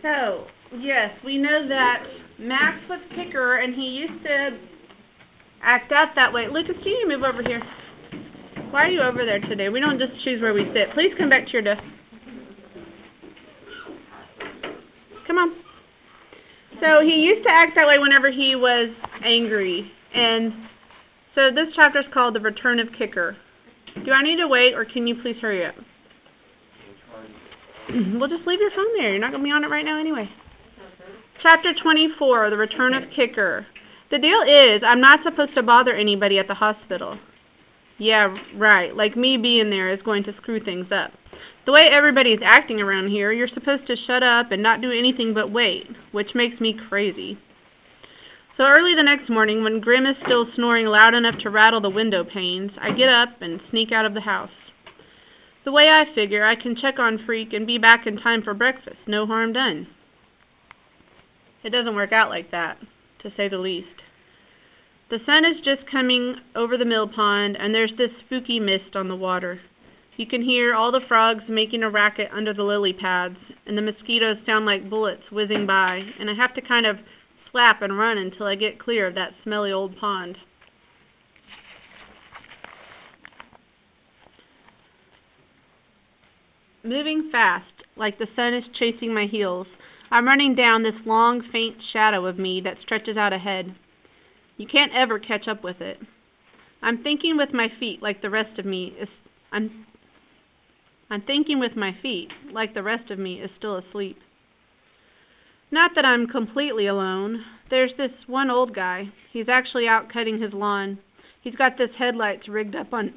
So, yes, we know that Max was kicker, and he used to act out that way. Lucas, can you move over here? Why are you over there today? We don't just choose where we sit. Please come back to your desk. Come on. So he used to act that way whenever he was angry. And so this chapter is called The Return of Kicker. Do I need to wait, or can you please hurry up? We'll just leave your phone there. You're not going to be on it right now anyway. Chapter 24, The Return of Kicker. The deal is, I'm not supposed to bother anybody at the hospital. Yeah, right. Like me being there is going to screw things up. The way everybody's acting around here, you're supposed to shut up and not do anything but wait, which makes me crazy. So early the next morning, when Grim is still snoring loud enough to rattle the window panes, I get up and sneak out of the house. The way I figure, I can check on Freak and be back in time for breakfast. No harm done. It doesn't work out like that, to say the least. The sun is just coming over the mill pond, and there's this spooky mist on the water. You can hear all the frogs making a racket under the lily pads, and the mosquitoes sound like bullets whizzing by, and I have to kind of slap and run until I get clear of that smelly old pond. Moving fast, like the sun is chasing my heels, I'm running down this long, faint shadow of me that stretches out ahead. You can't ever catch up with it. I'm thinking with my feet like the rest of me is still asleep. Not that I'm completely alone. There's this one old guy. He's actually out cutting his lawn. He's got this headlights rigged up on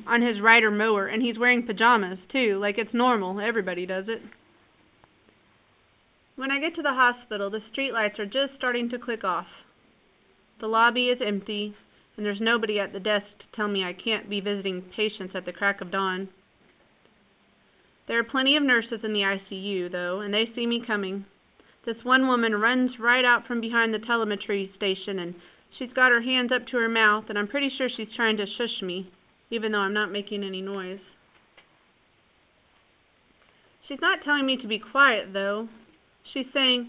on his rider mower, and he's wearing pajamas, too, like it's normal. Everybody does it. When I get to the hospital, the streetlights are just starting to click off. The lobby is empty, and there's nobody at the desk to tell me I can't be visiting patients at the crack of dawn. There are plenty of nurses in the ICU, though, and they see me coming. This one woman runs right out from behind the telemetry station, and she's got her hands up to her mouth, and I'm pretty sure she's trying to shush me, even though I'm not making any noise. She's not telling me to be quiet, though. She's saying,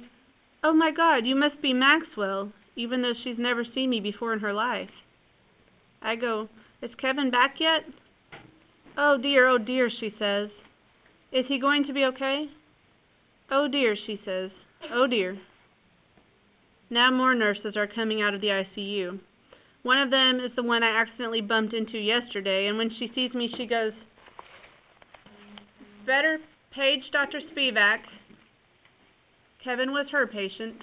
"Oh my God, you must be Maxwell," even though she's never seen me before in her life. I go, "Is Kevin back yet?" Oh dear, she says. "Is he going to be okay?" "Oh dear," she says. "Oh dear." Now more nurses are coming out of the ICU. One of them is the one I accidentally bumped into yesterday, and when she sees me, she goes, "Better page Dr. Spivak. Kevin was her patient."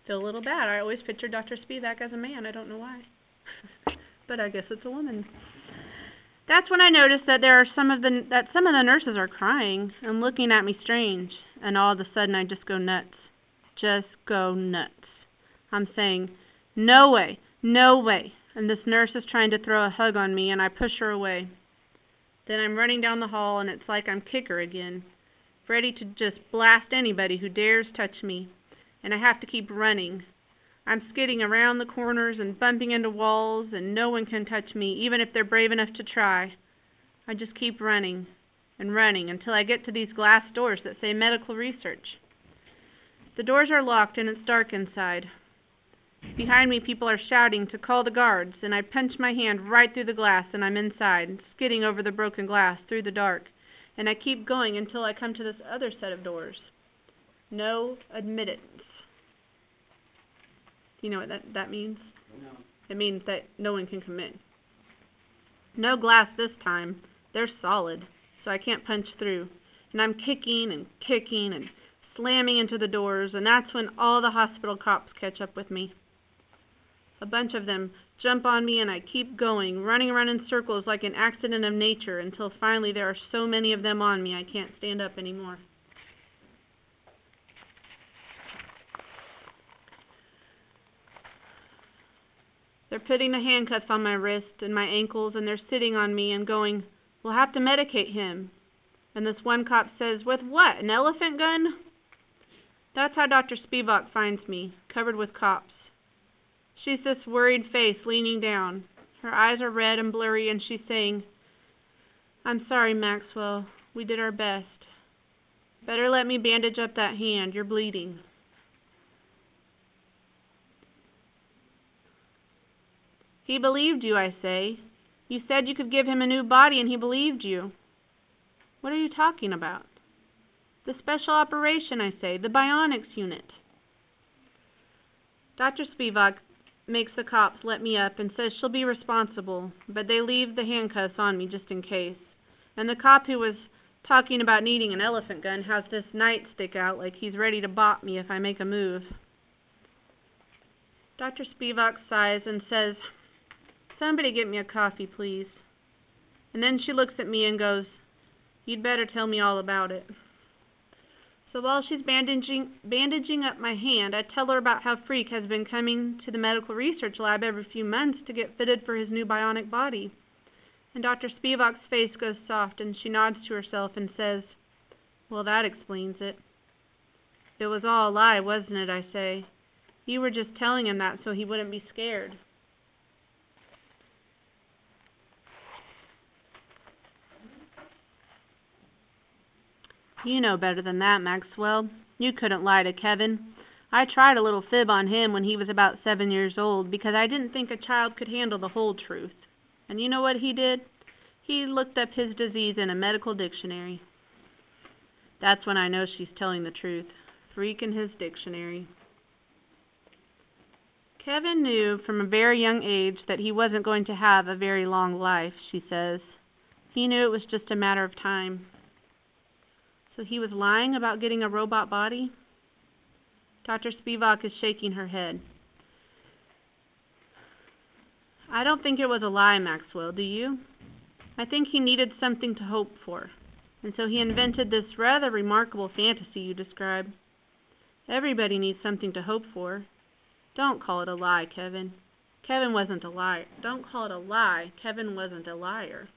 Feel a little bad. I always pictured Dr. Spivak as a man. I don't know why. But I guess it's a woman. That's when I noticed that some of the nurses are crying and looking at me strange, and all of a sudden I just go nuts. Just go nuts. I'm saying, "No way, no way." And this nurse is trying to throw a hug on me, and I push her away. Then I'm running down the hall, and it's like I'm Kicker again, ready to just blast anybody who dares touch me. And I have to keep running. I'm skidding around the corners and bumping into walls, and no one can touch me, even if they're brave enough to try. I just keep running and running until I get to these glass doors that say medical research. The doors are locked, and it's dark inside. Behind me, people are shouting to call the guards, and I punch my hand right through the glass, and I'm inside, skidding over the broken glass through the dark. And I keep going until I come to this other set of doors. No admittance. You know what that means? No. It means that no one can come in. No glass this time. They're solid, so I can't punch through. And I'm kicking and slamming into the doors, and that's when all the hospital cops catch up with me. A bunch of them jump on me, and I keep going, running around in circles like an accident of nature, until finally there are so many of them on me I can't stand up anymore. They're putting the handcuffs on my wrist and my ankles, and they're sitting on me and going, "We'll have to medicate him." And this one cop says, "With what, an elephant gun?" That's how Dr. Spivak finds me, covered with cops. She's this worried face leaning down. Her eyes are red and blurry, and she's saying, I'm sorry, Maxwell. We did our best. Better let me bandage up that hand. You're bleeding. He believed you, I say. You said you could give him a new body and he believed you. What are you talking about? The special operation, I say. The bionics unit. Dr. Spivak makes the cops let me up and says she'll be responsible, but they leave the handcuffs on me just in case. And the cop who was talking about needing an elephant gun has this nightstick out like he's ready to bop me if I make a move. Dr. Spivak sighs and says, "Somebody get me a coffee, please." And then she looks at me and goes, "You'd better tell me all about it." So while she's bandaging up my hand, I tell her about how Freak has been coming to the medical research lab every few months to get fitted for his new bionic body. And Dr. Spivak's face goes soft and she nods to herself and says, "Well, that explains it." "It was all a lie, wasn't it?" I say. "You were just telling him that so he wouldn't be scared." "You know better than that, Maxwell. You couldn't lie to Kevin. I tried a little fib on him when he was about 7 years old because I didn't think a child could handle the whole truth. And you know what he did? He looked up his disease in a medical dictionary. That's when I know she's telling the truth. Freak in his dictionary." Kevin knew from a very young age that he wasn't going to have a very long life, she says. He knew it was just a matter of time. So he was lying about getting a robot body? Dr. Spivak is shaking her head. "I don't think it was a lie, Maxwell, do you? I think he needed something to hope for, and so he invented this rather remarkable fantasy you describe. Everybody needs something to hope for. Don't call it a lie, Kevin. Kevin wasn't a liar. Don't call it a lie. Kevin wasn't a liar."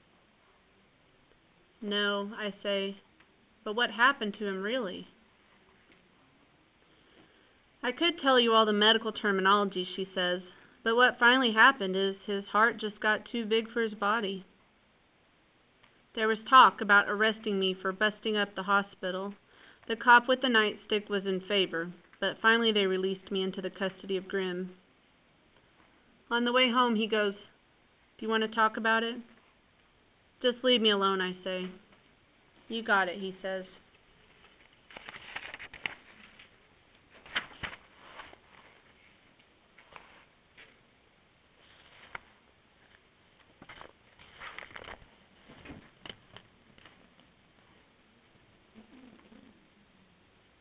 "No," I say. "But what happened to him, really?" "I could tell you all the medical terminology," she says, "but what finally happened is his heart just got too big for his body. There was talk about arresting me for busting up the hospital. The cop with the nightstick was in favor, but finally they released me into the custody of Grimm. On the way home he goes, 'Do you want to talk about it?' 'Just leave me alone,' I say. 'You got it,' he says.